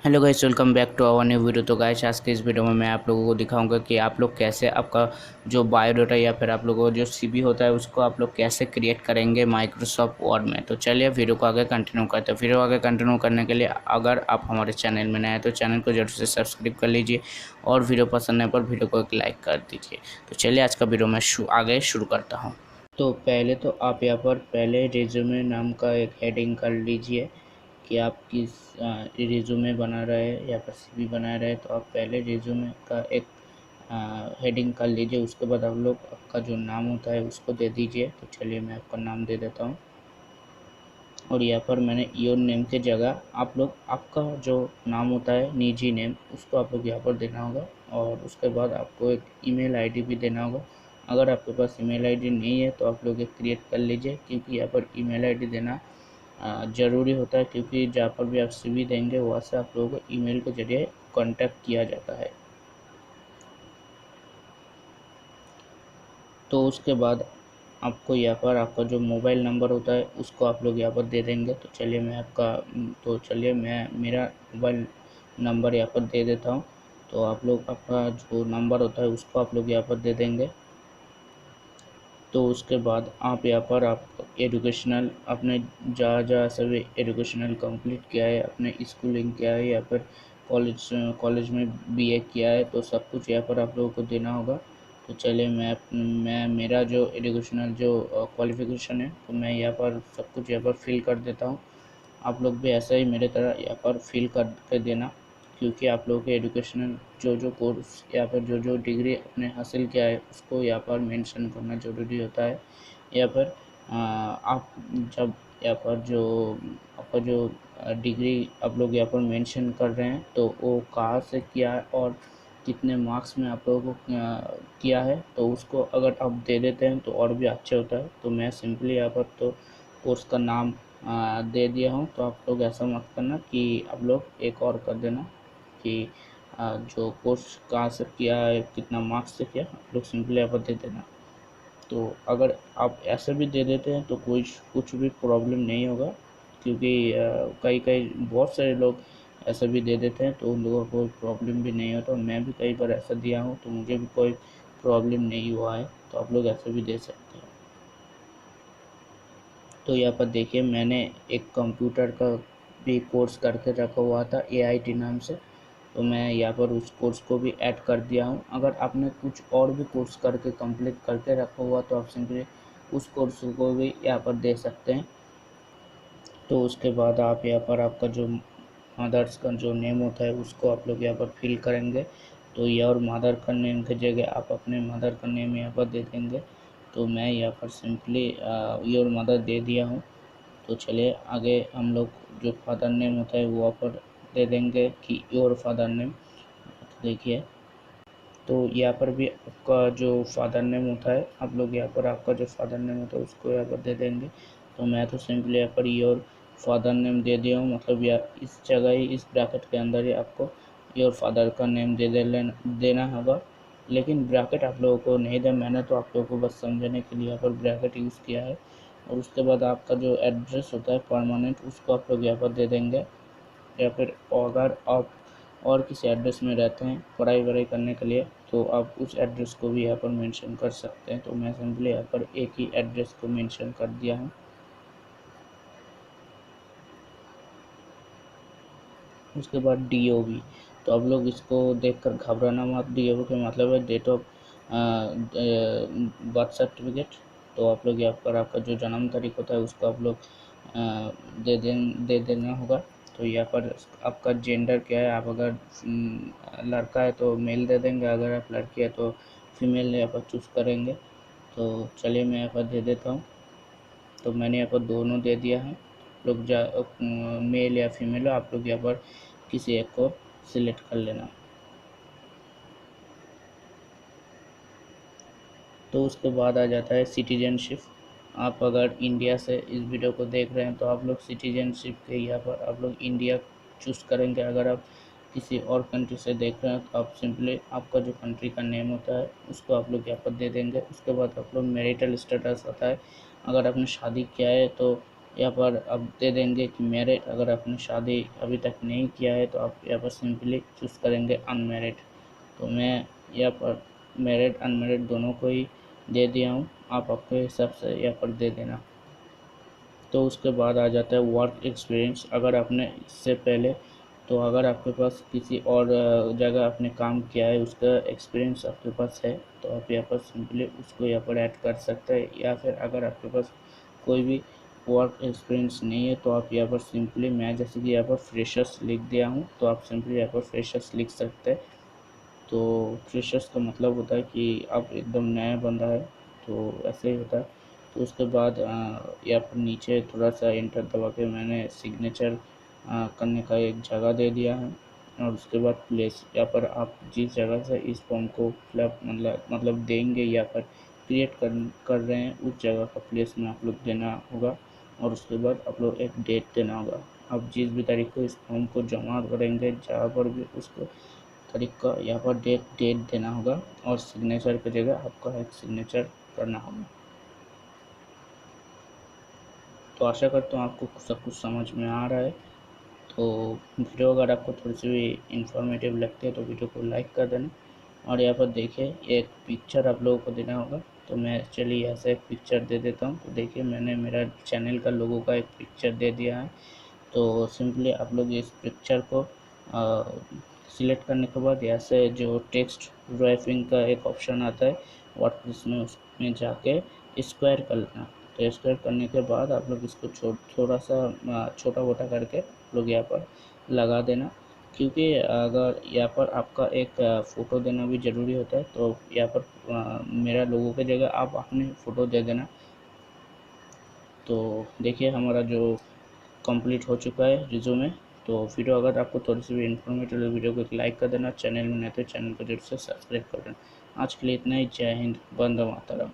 Hello guys, welcome back to our new video. तो guys, आज के इस वीडियो में मैं आप लोगों को दिखाऊंगा कि आप लोग कैसे आपका जो बायोडाटा या फिर आप लोगों को जो सीवी होता है उसको आप लोग कैसे क्रिएट करेंगे माइक्रोसॉफ्ट वर्ड में। तो चलिए वीडियो को आगे कंटिन्यू करते हैं। वीडियो आगे कंटिन्यू करने के लिए अगर आप हमारे चैनल में नए हैं तो चैनल को जरूर से सब्सक्राइब कर लीजिए और वीडियो पसंद है पर वीडियो को एक लाइक कर दीजिए। तो चलिए आज का वीडियो मैं आगे शुरू करता हूँ। तो पहले तो आप यहाँ पर पहले रिज्यूमे नाम का एक हेडिंग कर लीजिए कि आप किस रिज्यूमे बना रहे हैं या फिर सीवी बना रहे हैं। तो आप पहले रिज्यूमे का एक हेडिंग कर लीजिए। उसके बाद आप लोग आपका जो नाम होता है उसको दे दीजिए। तो चलिए मैं आपका नाम दे देता हूँ और यहाँ पर मैंने योर नेम के जगह आप लोग आपका जो नाम होता है निजी नेम उसको आप लोग यहाँ पर देना होगा और उसके बाद आपको एक ईमेल आईडी भी देना होगा। अगर आपके पास ईमेल आईडी नहीं है तो आप लोग एक क्रिएट कर लीजिए, क्योंकि यहाँ पर ईमेल आईडी देना ज़रूरी होता है, क्योंकि जहाँ पर भी आप सीवी देंगे वहाँ से आप लोगों को ईमेल के जरिए कांटेक्ट किया जाता है। तो उसके बाद आपको यहाँ पर आपका जो मोबाइल नंबर होता है उसको आप लोग यहाँ पर दे देंगे। तो चलिए मैं मेरा मोबाइल नंबर यहाँ पर दे देता हूँ। तो आप लोग आपका जो नंबर होता है उसको आप लोग यहाँ पर दे देंगे। तो उसके बाद आप यहाँ पर आप एजुकेशनल अपने जहाँ जहाँ सभी एजुकेशनल कंप्लीट किया है, अपने स्कूलिंग किया है या फिर कॉलेज में बीए किया है, तो सब कुछ यहाँ पर आप लोगों को देना होगा। तो चलिए मैं मेरा जो एजुकेशनल जो क्वालिफ़िकेशन है तो मैं यहाँ पर सब कुछ यहाँ पर फिल कर देता हूँ। आप लोग भी ऐसा ही मेरे तरह यहाँ पर फिल करके देना, क्योंकि आप लोगों के एजुकेशनल जो कोर्स या फिर जो डिग्री आपने हासिल किया है उसको यहाँ पर मेंशन करना ज़रूरी होता है। या फिर आप जब यहाँ पर जो आपका जो डिग्री आप लोग यहाँ पर मेंशन कर रहे हैं तो वो कहाँ से किया है और कितने मार्क्स में आप लोगों को किया है, तो उसको अगर आप दे देते हैं तो और भी अच्छा होता है। तो मैं सिंपली यहाँ पर तो कोर्स का नाम दे दिया हूँ। तो आप लोग ऐसा मत करना कि आप लोग एक और कर देना कि जो कोर्स कहाँ से किया है, कितना मार्क्स से किया, आप लोग सिंपली यहाँ पर दे देना। तो अगर आप ऐसे भी दे देते हैं तो कोई कुछ भी प्रॉब्लम नहीं होगा, क्योंकि कई कई बहुत सारे लोग ऐसा भी दे देते हैं तो उन लोगों को कोई प्रॉब्लम भी नहीं होता। मैं भी कई बार ऐसा दिया हूँ तो मुझे भी कोई प्रॉब्लम नहीं हुआ है। तो आप लोग ऐसे भी दे सकते हैं। तो यहाँ पर देखिए मैंने एक कंप्यूटर का भी कोर्स करके रखा हुआ था एआईटी नाम से, तो मैं यहाँ पर उस कोर्स को भी ऐड कर दिया हूँ। अगर आपने कुछ और भी कोर्स करके कंप्लीट करके रखा हुआ तो आप सिंपली उस कोर्स को भी यहाँ पर दे सकते हैं। तो उसके बाद आप यहाँ पर आपका जो मदर्स का जो नेम होता है उसको आप लोग यहाँ पर फिल करेंगे। तो योर मदर का नेम की जगह आप अपने मदर का नेम यहाँ पर दे देंगे। तो मैं यहाँ पर सिंपली योर मदर दे दिया हूँ। तो चलिए आगे हम लोग जो फादर नेम होता है वो यहाँ पर दे देंगे कि योर फादर नेम। तो देखिए, तो यहाँ पर भी आपका जो फादर नेम होता है आप लोग यहाँ पर आपका जो फादर नेम होता है उसको यहाँ पर दे देंगे। तो मैं तो सिंपली यहाँ पर योर फादर नेम दे दिया हूँ, मतलब यार इस जगह ही इस ब्रैकेट के अंदर ही आपको योर फादर का नेम देना होगा। लेकिन ब्रैकेट आप लोगों को नहीं दे, मैंने तो आप लोगों को बस समझने के लिए यहाँ पर ब्रैकेट यूज़ किया है। और उसके बाद आपका जो एड्रेस होता है परमानेंट उसको आप लोग यहाँ पर दे देंगे। या फिर अगर आप और किसी एड्रेस में रहते हैं पढ़ाई वढ़ाई करने के लिए तो आप उस एड्रेस को भी यहाँ पर मेंशन कर सकते हैं। तो मैं सिंपली यहाँ पर एक ही एड्रेस को मेंशन कर दिया हूँ। उसके बाद डीओवी, तो आप लोग इसको देखकर घबराना मत। डीओवी का मतलब है डेट ऑफ बर्थ सर्टिफिकेट। तो आप लोग यहाँ पर आपका जो जन्म तारीख होता है उसको आप लोग दे देना होगा। तो यहाँ पर आपका जेंडर क्या है, आप अगर लड़का है तो मेल दे देंगे, अगर आप लड़की है तो फीमेल यहाँ पर चूज़ करेंगे। तो चलिए मैं यहाँ पर दे देता हूँ। तो मैंने यहाँ पर दोनों दे दिया है। लोग मेल या फीमेल हो, आप लोग यहाँ पर किसी एक को सिलेक्ट कर लेना। तो उसके बाद आ जाता है सिटीजनशिप। आप अगर इंडिया से इस वीडियो को देख रहे हैं तो आप लोग सिटीजनशिप के यहाँ पर आप लोग इंडिया चूज़ करेंगे। अगर आप किसी और कंट्री से देख रहे हैं तो आप सिंपली आपका जो कंट्री का नेम होता है उसको आप लोग यहाँ पर दे देंगे। उसके बाद आप लोग मैरिटल स्टेटस आता है, अगर आपने शादी किया है तो यहाँ पर अब दे देंगे कि मैरिड। अगर आपने शादी अभी तक नहीं किया है तो आप यहाँ पर सिंपली चूज़ करेंगे अनमैरिड। तो मैं यहाँ पर मैरिड अनमैरिड दोनों को ही दे दिया हूँ, आप अपने हिसाब से यहाँ पर दे देना। तो उसके बाद आ जाता है वर्क एक्सपीरियंस। अगर आपने इससे पहले, तो अगर आपके पास किसी और जगह आपने काम किया है, उसका एक्सपीरियंस आपके पास है, तो आप यहाँ पर सिंपली उसको यहाँ पर ऐड कर सकते हैं। या फिर अगर आपके पास कोई भी वर्क एक्सपीरियंस नहीं है तो आप यहाँ पर सिंपली, मैं जैसे कि यहाँ पर फ्रेशर्स लिख दिया हूँ, तो आप सिंपली यहाँ पर फ्रेशर्स लिख सकते हैं। तो फ्रेशर्स का मतलब होता है कि आप एकदम नया बंदा है, तो ऐसे ही होता है। तो उसके बाद यहाँ पर नीचे थोड़ा सा एंटर दबा के मैंने सिग्नेचर करने का एक जगह दे दिया है। और उसके बाद प्लेस, यहाँ पर आप जिस जगह से इस फॉर्म को फिलअप मतलब देंगे या पर क्रिएट कर रहे हैं, उस जगह का प्लेस में आप लोग देना होगा। और उसके बाद आप लोग एक डेट देना होगा। आप जिस भी तारीख को इस फॉर्म को जमा करेंगे, जहाँ पर भी उसको तारीख का यहाँ पर डेट देना होगा। और सिग्नेचर की जगह आपका एक सिग्नेचर करना होगा। तो आशा करता हूँ आपको सब कुछ समझ में आ रहा है। तो वीडियो अगर आपको थोड़ी सी भी इंफॉर्मेटिव लगती है तो वीडियो को लाइक कर देना। और यहाँ पर देखिए एक पिक्चर आप लोगों को देना होगा। तो मैं चलिए यहाँ से एक पिक्चर दे देता हूँ। तो देखिए मैंने मेरा चैनल का लोगो का एक पिक्चर दे दिया है। तो सिंपली आप लोग इस पिक्चर को सिलेक्ट करने के बाद यहाँ से जो टेक्स्ट ड्राइविंग का एक ऑप्शन आता है वर्डप्रेस में, उसमें जाके स्क्वायर कर लेना। तो स्क्वायर करने के बाद आप लोग इसको थोड़ा सा छोटा मोटा करके आप लोग यहाँ पर लगा देना। क्योंकि अगर यहाँ पर आपका एक फ़ोटो देना भी ज़रूरी होता है, तो यहाँ पर मेरा लोगों की जगह आप अपने फ़ोटो दे देना। तो देखिए हमारा जो कंप्लीट हो चुका है रिज्यूमे। तो वीडियो अगर आपको थोड़ी सी भी इन्फॉर्मेटिव लगे, वीडियो को एक लाइक कर देना। चैनल में नए तो चैनल को जरूर से सब्सक्राइब कर देना। आज के लिए इतना ही। जय हिंद, वंदे मातरम।